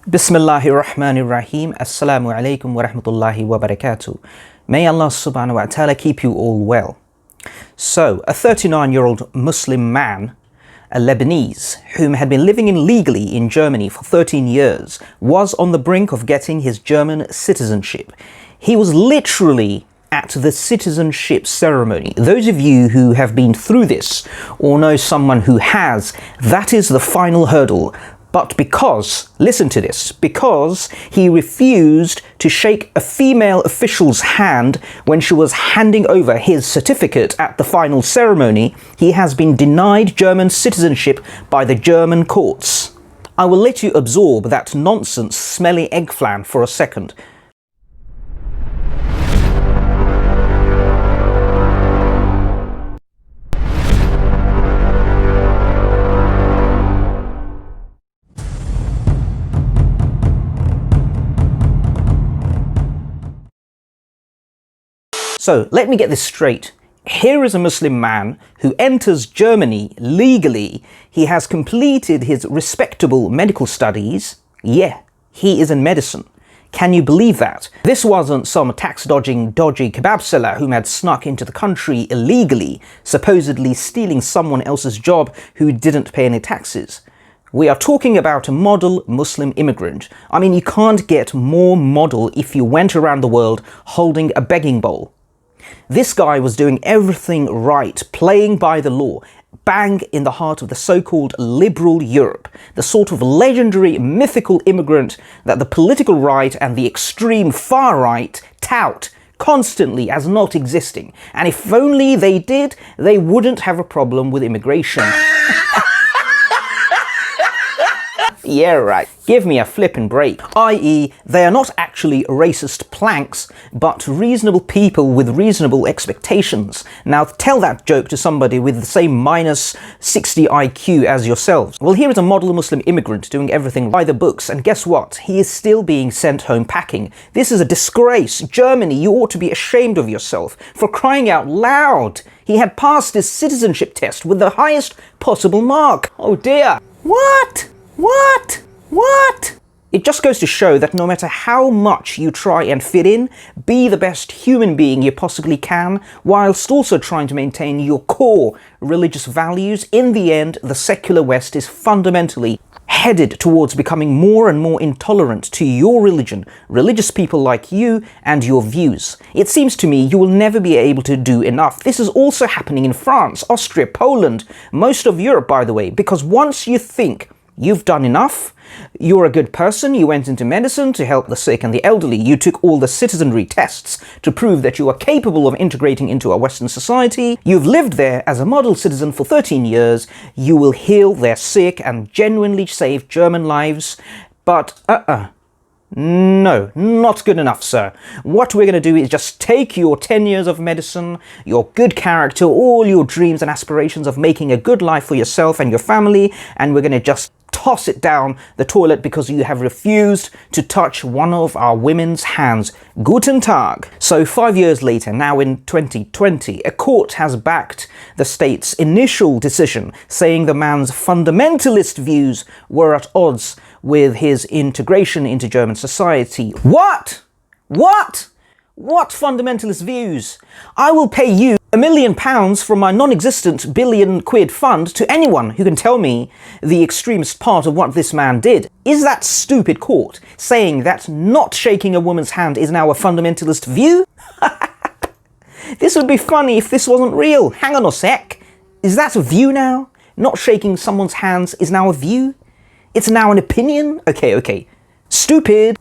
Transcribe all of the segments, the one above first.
Bismillahir Rahmanir Rahim. Assalamu alaikum wa rahmatullahi wa barakatuh. May Allah subhanahu wa ta'ala keep you all well. So, a 39-year-old Muslim man, a Lebanese, whom had been living illegally in Germany for 13 years, was on the brink of getting his German citizenship. He was literally at the citizenship ceremony. Those of you who have been through this or know someone who has, that is the final hurdle. But because, listen to this, because he refused to shake a female official's hand when she was handing over his certificate at the final ceremony, he has been denied German citizenship by the German courts. I will let you absorb that nonsense smelly eggplant for a second. So let me get this straight. Here is a Muslim man who enters Germany legally. He has completed his respectable medical studies. Yeah, he is in medicine. Can you believe that? This wasn't some tax-dodging, dodgy kebab seller whom had snuck into the country illegally, supposedly stealing someone else's job who didn't pay any taxes. We are talking about a model Muslim immigrant. I mean, you can't get more model if you went around the world holding a begging bowl. This guy was doing everything right, playing by the law, bang in the heart of the so-called liberal Europe, the sort of legendary mythical immigrant that the political right and the extreme far right tout constantly as not existing. And if only they did, they wouldn't have a problem with immigration. Yeah, right. Give me a flippin' break. I.e., they are not actually racist planks, but reasonable people with reasonable expectations. Now tell that joke to somebody with the same minus 60 IQ as yourselves. Well, here is a model Muslim immigrant doing everything by the books, and guess what? He is still being sent home packing. This is a disgrace. Germany, you ought to be ashamed of yourself. For crying out loud! He had passed his citizenship test with the highest possible mark. Oh dear. What? What? It just goes to show that no matter how much you try and fit in, be the best human being you possibly can, whilst also trying to maintain your core religious values, in the end, the secular West is fundamentally headed towards becoming more and more intolerant to your religion, religious people like you, and your views. It seems to me you will never be able to do enough. This is also happening in France, Austria, Poland, most of Europe, by the way, because once you think you've done enough, you're a good person, you went into medicine to help the sick and the elderly, you took all the citizenry tests to prove that you are capable of integrating into our Western society, you've lived there as a model citizen for 13 years, you will heal their sick and genuinely save German lives, but no, not good enough, sir. What we're going to do is just take your 10 years of medicine, your good character, all your dreams and aspirations of making a good life for yourself and your family, and we're going to just toss it down the toilet because you have refused to touch one of our women's hands. Guten Tag. So 5 years later, now in 2020, a court has backed the state's initial decision, saying the man's fundamentalist views were at odds with his integration into German society. What? What fundamentalist views? I will pay you £1 million from my non-existent billion quid fund to anyone who can tell me the extremist part of what this man did. Is that stupid court saying that not shaking a woman's hand is now a fundamentalist view? This would be funny if this wasn't real. Hang on a sec. Is that a view now? Not shaking someone's hands is now a view? It's now an opinion? Okay. Stupid.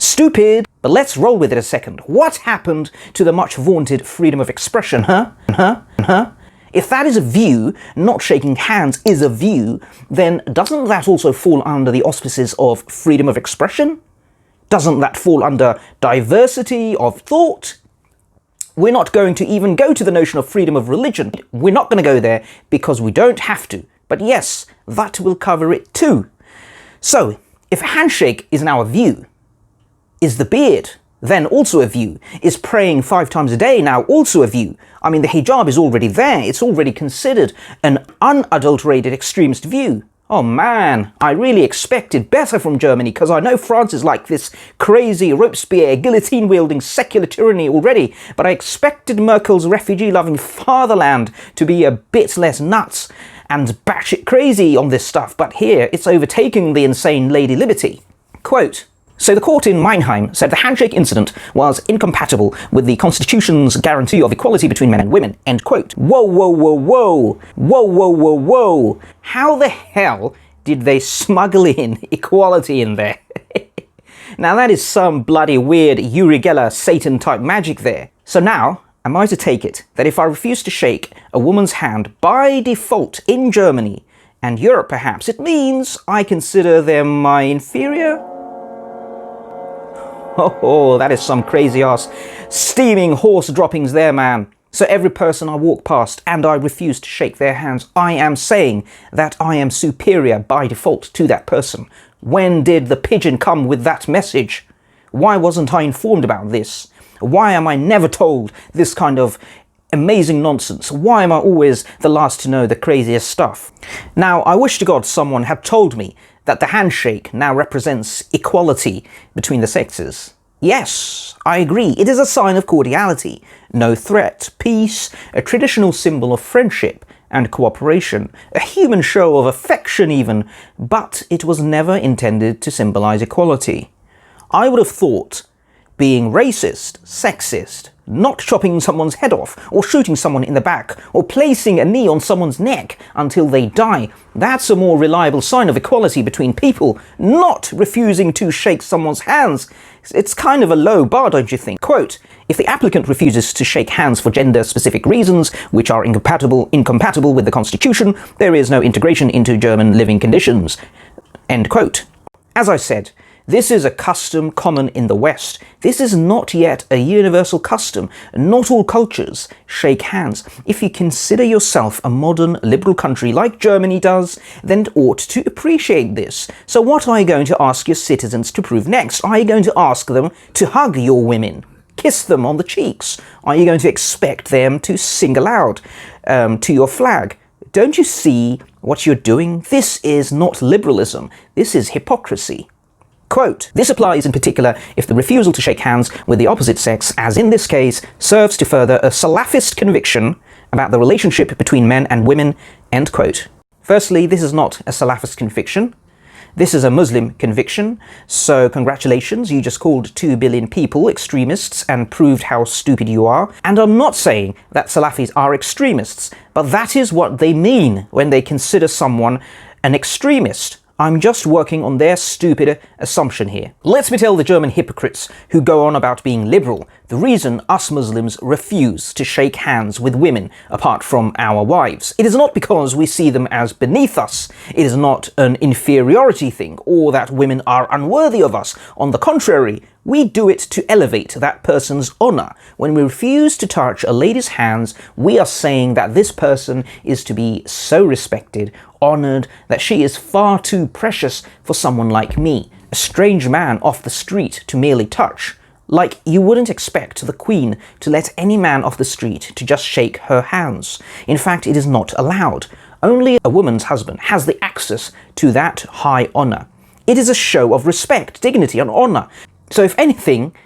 But let's roll with it a second. What happened to the much vaunted freedom of expression, huh? If that is a view, not shaking hands is a view, then doesn't that also fall under the auspices of freedom of expression? Doesn't that fall under diversity of thought? We're not going to even go to the notion of freedom of religion. We're not going to go there because we don't have to. But yes, that will cover it too. So, if a handshake is now a view, is the beard then also a view? Is praying 5 times a day now also a view? I mean, the hijab is already there. It's already considered an unadulterated extremist view. Oh man, I really expected better from Germany, because I know France is like this crazy Robespierre guillotine-wielding secular tyranny already, but I expected Merkel's refugee-loving fatherland to be a bit less nuts and batshit crazy on this stuff, but here it's overtaking the insane Lady Liberty. Quote, so the court in Mannheim said the handshake incident was incompatible with the Constitution's guarantee of equality between men and women, end quote. Whoa, whoa, whoa, whoa, whoa, whoa, whoa, whoa. How the hell did they smuggle in equality in there? Now that is some bloody weird Uri Geller Satan type magic there. So now, am I to take it that if I refuse to shake a woman's hand by default in Germany, and Europe perhaps, it means I consider them my inferior? Oh, that is some crazy ass steaming horse droppings there, man. So every person I walk past and I refuse to shake their hands, I am saying that I am superior by default to that person. When did the pigeon come with that message? Why wasn't I informed about this? Why am I never told this kind of amazing nonsense? Why am I always the last to know the craziest stuff? Now, I wish to God someone had told me that the handshake now represents equality between the sexes. Yes, I agree, it is a sign of cordiality, no threat, peace, a traditional symbol of friendship and cooperation, a human show of affection even, but it was never intended to symbolize equality. I would have thought being racist, sexist, not chopping someone's head off, or shooting someone in the back, or placing a knee on someone's neck until they die, that's a more reliable sign of equality between people, not refusing to shake someone's hands. It's kind of a low bar, don't you think? Quote, if the applicant refuses to shake hands for gender-specific reasons, which are incompatible with the Constitution, there is no integration into German living conditions. End quote. As I said, this is a custom common in the West. This is not yet a universal custom. Not all cultures shake hands. If you consider yourself a modern liberal country like Germany does, then it ought to appreciate this. So what are you going to ask your citizens to prove next? Are you going to ask them to hug your women? Kiss them on the cheeks? Are you going to expect them to sing aloud to your flag? Don't you see what you're doing? This is not liberalism. This is hypocrisy. Quote, this applies in particular if the refusal to shake hands with the opposite sex, as in this case, serves to further a Salafist conviction about the relationship between men and women, end quote. Firstly, this is not a Salafist conviction. This is a Muslim conviction, so congratulations, you just called 2 billion people extremists and proved how stupid you are. And I'm not saying that Salafis are extremists, but that is what they mean when they consider someone an extremist. I'm just working on their stupid assumption here. Let me tell the German hypocrites who go on about being liberal the reason us Muslims refuse to shake hands with women apart from our wives. It is not because we see them as beneath us. It is not an inferiority thing or that women are unworthy of us. On the contrary, we do it to elevate that person's honor. When we refuse to touch a lady's hands, we are saying that this person is to be so respected, honored, that she is far too precious for someone like me, a strange man off the street to merely touch. Like you wouldn't expect the Queen to let any man off the street to just shake her hands. In fact, it is not allowed. Only a woman's husband has the access to that high honor. It is a show of respect, dignity, and honor. So if anything,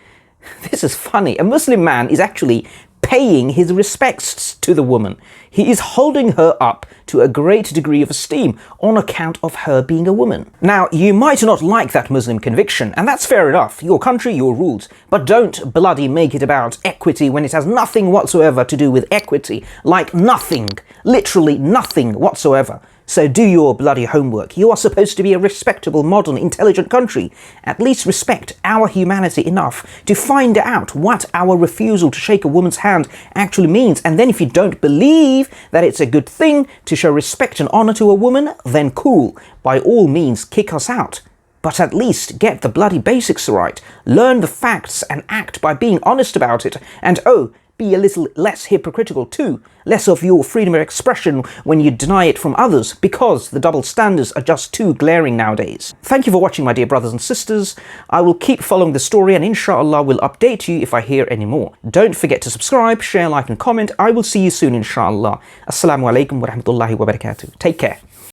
this is funny, a Muslim man is actually paying his respects to the woman. He is holding her up to a great degree of esteem on account of her being a woman. Now, you might not like that Muslim conviction, and that's fair enough, your country, your rules, but don't bloody make it about equity when it has nothing whatsoever to do with equity. Like nothing, literally nothing whatsoever. So do your bloody homework. You are supposed to be a respectable, modern, intelligent country. At least respect our humanity enough to find out what our refusal to shake a woman's hand actually means. And then if you don't believe that it's a good thing to show respect and honor to a woman, then cool. By all means, kick us out. But at least get the bloody basics right. Learn the facts and act by being honest about it. And oh, be a little less hypocritical too, less of your freedom of expression when you deny it from others, because the double standards are just too glaring nowadays. Thank you for watching, my dear brothers and sisters. I will keep following the story and inshallah will update you if I hear any more. Don't forget to subscribe, share, like and comment. I will see you soon inshallah. Assalamu alaikum wa rahmatullahi wa barakatuh. Take care.